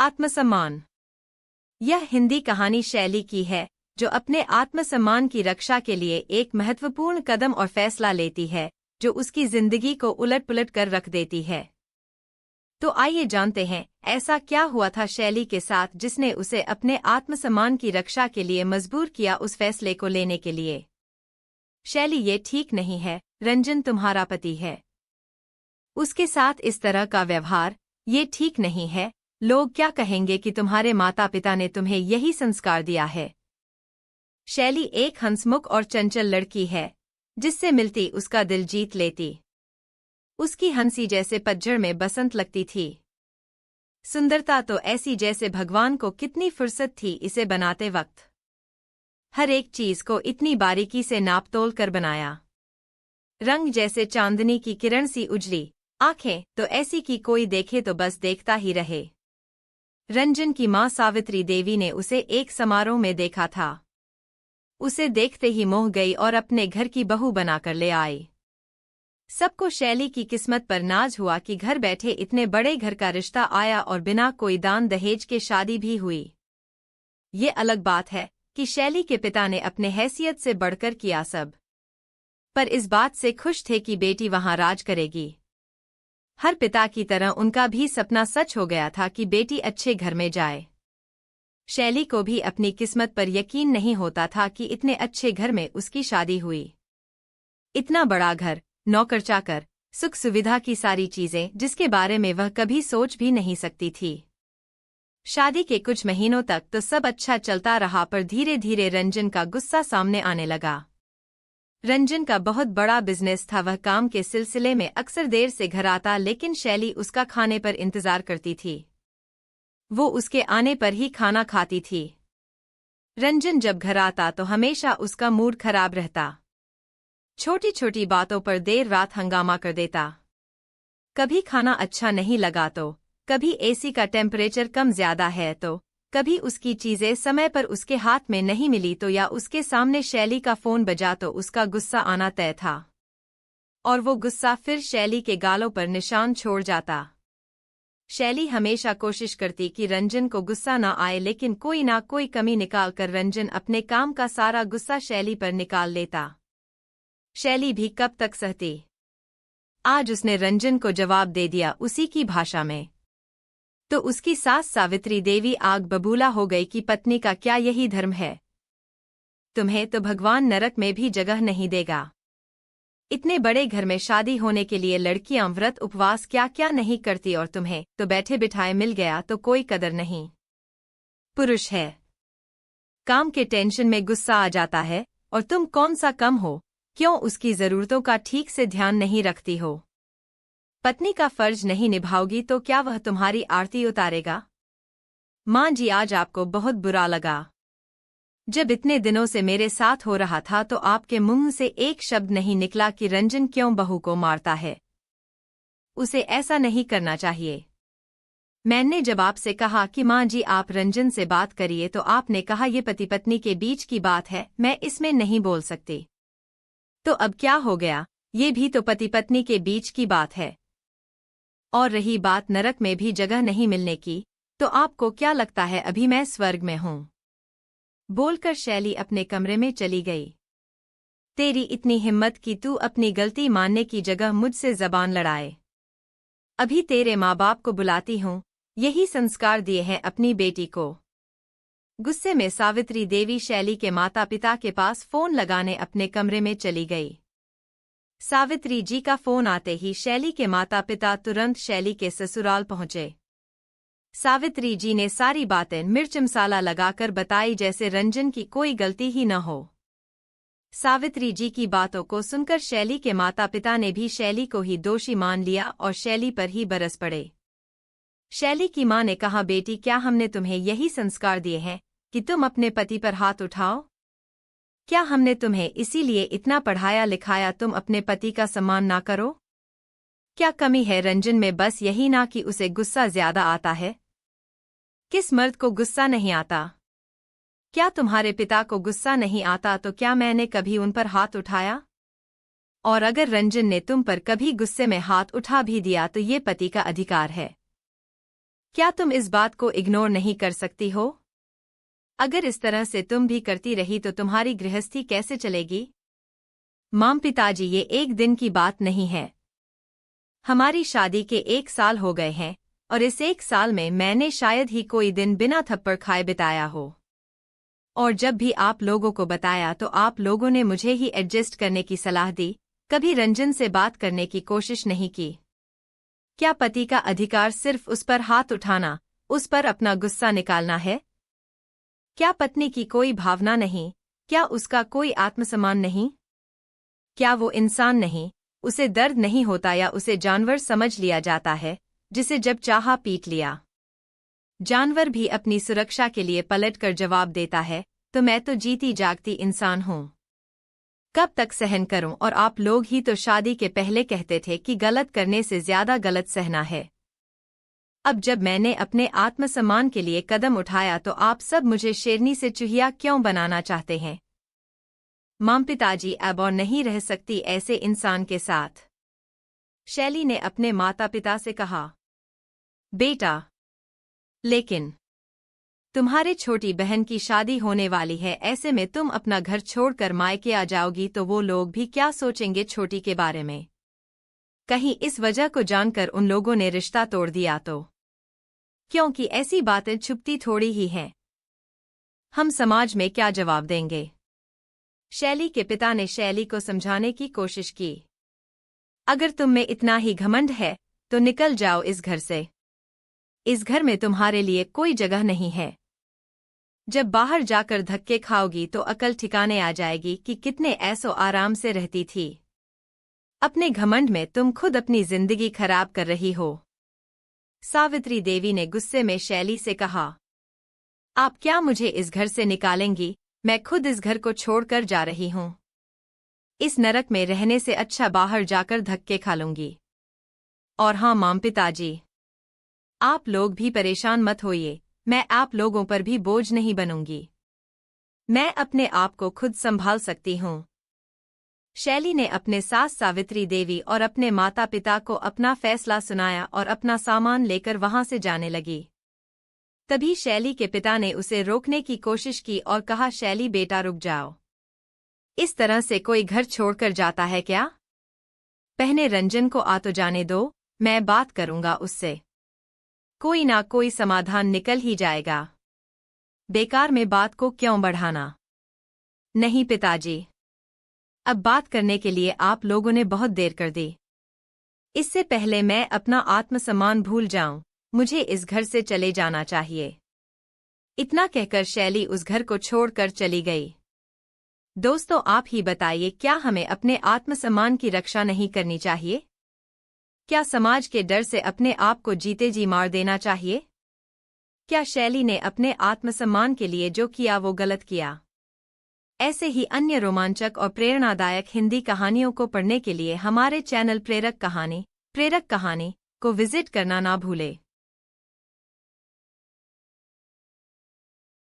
आत्मसम्मान। यह हिंदी कहानी शैली की है, जो अपने आत्मसम्मान की रक्षा के लिए एक महत्वपूर्ण कदम और फैसला लेती है, जो उसकी जिंदगी को उलट-पुलट कर रख देती है। तो आइए जानते हैं, ऐसा क्या हुआ था शैली के साथ जिसने उसे अपने आत्मसम्मान की रक्षा के लिए मजबूर किया उस फैसले को लेने के लिए। शैली, ये ठीक नहीं है, रंजन तुम्हारा पति है। उसके साथ इस तरह का व्यवहार, ये ठीक नहीं है। लोग क्या कहेंगे कि तुम्हारे माता पिता ने तुम्हें यही संस्कार दिया है। शैली एक हंसमुख और चंचल लड़की है, जिससे मिलती उसका दिल जीत लेती। उसकी हंसी जैसे पतझड़ में बसंत लगती थी। सुंदरता तो ऐसी जैसे भगवान को कितनी फुर्सत थी इसे बनाते वक्त। हर एक चीज को इतनी बारीकी से नाप-तोल कर बनाया। रंग जैसे चांदनी की किरण सी उजली, आंखें तो ऐसी कि कोई देखे तो बस देखता ही रहे। रंजन की मां सावित्री देवी ने उसे एक समारोह में देखा था। उसे देखते ही मोह गई और अपने घर की बहू बनाकर ले आई। सबको शैली की किस्मत पर नाज हुआ कि घर बैठे इतने बड़े घर का रिश्ता आया और बिना कोई दान दहेज के शादी भी हुई। ये अलग बात है कि शैली के पिता ने अपने हैसियत से बढ़कर किया सब, पर इस बात से खुश थे कि बेटी वहां राज करेगी। हर पिता की तरह उनका भी सपना सच हो गया था कि बेटी अच्छे घर में जाए। शैली को भी अपनी किस्मत पर यकीन नहीं होता था कि इतने अच्छे घर में उसकी शादी हुई। इतना बड़ा घर, नौकर चाकर, सुख सुविधा की सारी चीजें जिसके बारे में वह कभी सोच भी नहीं सकती थी। शादी के कुछ महीनों तक तो सब अच्छा चलता रहा, पर धीरे धीरे रंजन का गुस्सा सामने आने लगा। रंजन का बहुत बड़ा बिजनेस था। वह काम के सिलसिले में अक्सर देर से घर आता, लेकिन शैली उसका खाने पर इंतजार करती थी। वो उसके आने पर ही खाना खाती थी। रंजन जब घर आता तो हमेशा उसका मूड खराब रहता। छोटी छोटी बातों पर देर रात हंगामा कर देता। कभी खाना अच्छा नहीं लगा तो, कभी एसी का टेम्परेचर कम ज्यादा है तो, कभी उसकी चीजें समय पर उसके हाथ में नहीं मिली तो, या उसके सामने शैली का फोन बजा तो उसका गुस्सा आना तय था। और वो गुस्सा फिर शैली के गालों पर निशान छोड़ जाता। शैली हमेशा कोशिश करती कि रंजन को गुस्सा न आए, लेकिन कोई ना कोई कमी निकाल कर रंजन अपने काम का सारा गुस्सा शैली पर निकाल लेता। शैली भी कब तक सहती। आज उसने रंजन को जवाब दे दिया उसी की भाषा में। तो उसकी सास सावित्री देवी आग बबूला हो गई कि पत्नी का क्या यही धर्म है। तुम्हें तो भगवान नरक में भी जगह नहीं देगा। इतने बड़े घर में शादी होने के लिए लड़कियां व्रत उपवास क्या क्या नहीं करती, और तुम्हें तो बैठे बिठाए मिल गया तो कोई कदर नहीं। पुरुष है, काम के टेंशन में गुस्सा आ जाता है, और तुम कौन सा कम हो, क्यों उसकी जरूरतों का ठीक से ध्यान नहीं रखती हो। पत्नी का फर्ज नहीं निभाओगी तो क्या वह तुम्हारी आरती उतारेगा। मां जी, आज आपको बहुत बुरा लगा। जब इतने दिनों से मेरे साथ हो रहा था तो आपके मुंह से एक शब्द नहीं निकला कि रंजन क्यों बहू को मारता है। उसे ऐसा नहीं करना चाहिए। मैंने जब आपसे कहा कि मां जी आप रंजन से बात करिए तो आपने कहा ये पति पत्नी के बीच की बात है, मैं इसमें नहीं बोल सकती। तो अब क्या हो गया, ये भी तो पति पत्नी के बीच की बात है। और रही बात नरक में भी जगह नहीं मिलने की, तो आपको क्या लगता है अभी मैं स्वर्ग में हूं। बोलकर शैली अपने कमरे में चली गई। तेरी इतनी हिम्मत कि तू अपनी गलती मानने की जगह मुझसे जबान लड़ाए। अभी तेरे माँ बाप को बुलाती हूँ, यही संस्कार दिए हैं अपनी बेटी को। गुस्से में सावित्री देवी शैली के माता पिता के पास फोन लगाने अपने कमरे में चली गई। सावित्री जी का फोन आते ही शैली के माता पिता तुरंत शैली के ससुराल पहुंचे। सावित्री जी ने सारी बातें मिर्च मसाला लगाकर बताई, जैसे रंजन की कोई गलती ही न हो। सावित्री जी की बातों को सुनकर शैली के माता पिता ने भी शैली को ही दोषी मान लिया और शैली पर ही बरस पड़े। शैली की मां ने कहा, बेटी क्या हमने तुम्हें यही संस्कार दिए हैं कि तुम अपने पति पर हाथ उठाओ। क्या हमने तुम्हें इसीलिए इतना पढ़ाया लिखाया तुम अपने पति का सम्मान ना करो। क्या कमी है रंजन में, बस यही ना कि उसे गुस्सा ज्यादा आता है। किस मर्द को गुस्सा नहीं आता। क्या तुम्हारे पिता को गुस्सा नहीं आता तो क्या मैंने कभी उन पर हाथ उठाया। और अगर रंजन ने तुम पर कभी गुस्से में हाथ उठा भी दिया तो ये पति का अधिकार है। क्या तुम इस बात को इग्नोर नहीं कर सकती हो? अगर इस तरह से तुम भी करती रही तो तुम्हारी गृहस्थी कैसे चलेगी? माम पिताजी, ये एक दिन की बात नहीं है। हमारी शादी के 1 साल हो गए हैं और इस 1 साल में मैंने शायद ही कोई दिन बिना थप्पड़ खाए बिताया हो। और जब भी आप लोगों को बताया तो आप लोगों ने मुझे ही एडजस्ट करने की सलाह दी, कभी रंजन से बात करने की कोशिश नहीं की। क्या पति का अधिकार सिर्फ उस पर हाथ उठाना, उस पर अपना गुस्सा निकालना है? क्या पत्नी की कोई भावना नहीं? क्या उसका कोई आत्मसम्मान नहीं? क्या वो इंसान नहीं? उसे दर्द नहीं होता या उसे जानवर समझ लिया जाता है, जिसे जब चाहा पीट लिया? जानवर भी अपनी सुरक्षा के लिए पलटकर जवाब देता है, तो मैं तो जीती जागती इंसान हूँ। कब तक सहन करूं? और आप लोग ही तो शादी के पहले कहते थे कि गलत करने से ज्यादा गलत सहना है। अब जब मैंने अपने आत्मसम्मान के लिए कदम उठाया तो आप सब मुझे शेरनी से चूहिया क्यों बनाना चाहते हैं? माम पिताजी, अब और नहीं रह सकती ऐसे इंसान के साथ। शैली ने अपने माता पिता से कहा। बेटा, लेकिन तुम्हारे छोटी बहन की शादी होने वाली है, ऐसे में तुम अपना घर छोड़कर मायके आ जाओगी तो वो लोग भी क्या सोचेंगे छोटी के बारे में? कहीं इस वजह को जानकर उन लोगों ने रिश्ता तोड़ दिया तो? क्योंकि ऐसी बातें छुपती थोड़ी ही हैं। हम समाज में क्या जवाब देंगे? शैली के पिता ने शैली को समझाने की कोशिश की। अगर तुम में इतना ही घमंड है तो निकल जाओ इस घर से। इस घर में तुम्हारे लिए कोई जगह नहीं है। जब बाहर जाकर धक्के खाओगी तो अकल ठिकाने आ जाएगी कि कितने ऐसो आराम से रहती थी। अपने घमंड में तुम खुद अपनी जिंदगी खराब कर रही हो। सावित्री देवी ने गुस्से में शैली से कहा। आप क्या मुझे इस घर से निकालेंगी? मैं खुद इस घर को छोड़कर जा रही हूँ। इस नरक में रहने से अच्छा बाहर जाकर धक्के खा लूंगी। और हाँ माम पिताजी, आप लोग भी परेशान मत होइए, मैं आप लोगों पर भी बोझ नहीं बनूंगी। मैं अपने आप को खुद संभाल सकती हूँ। शैली ने अपने सास सावित्री देवी और अपने माता पिता को अपना फैसला सुनाया और अपना सामान लेकर वहां से जाने लगी। तभी शैली के पिता ने उसे रोकने की कोशिश की और कहा, शैली बेटा रुक जाओ। इस तरह से कोई घर छोड़कर जाता है क्या? पहले रंजन को आ तो जाने दो, मैं बात करूंगा उससे। कोई ना कोई समाधान निकल ही जाएगा। बेकार में बात को क्यों बढ़ाना? नहीं पिताजी, अब बात करने के लिए आप लोगों ने बहुत देर कर दी। इससे पहले मैं अपना आत्मसम्मान भूल जाऊं, मुझे इस घर से चले जाना चाहिए। इतना कहकर शैली उस घर को छोड़कर चली गई। दोस्तों, आप ही बताइए, क्या हमें अपने आत्मसम्मान की रक्षा नहीं करनी चाहिए? क्या समाज के डर से अपने आप को जीते जी मार देना चाहिए? क्या शैली ने अपने आत्मसम्मान के लिए जो किया वो गलत किया? ऐसे ही अन्य रोमांचक और प्रेरणादायक हिंदी कहानियों को पढ़ने के लिए हमारे चैनल प्रेरक कहानी को विजिट करना ना भूलें।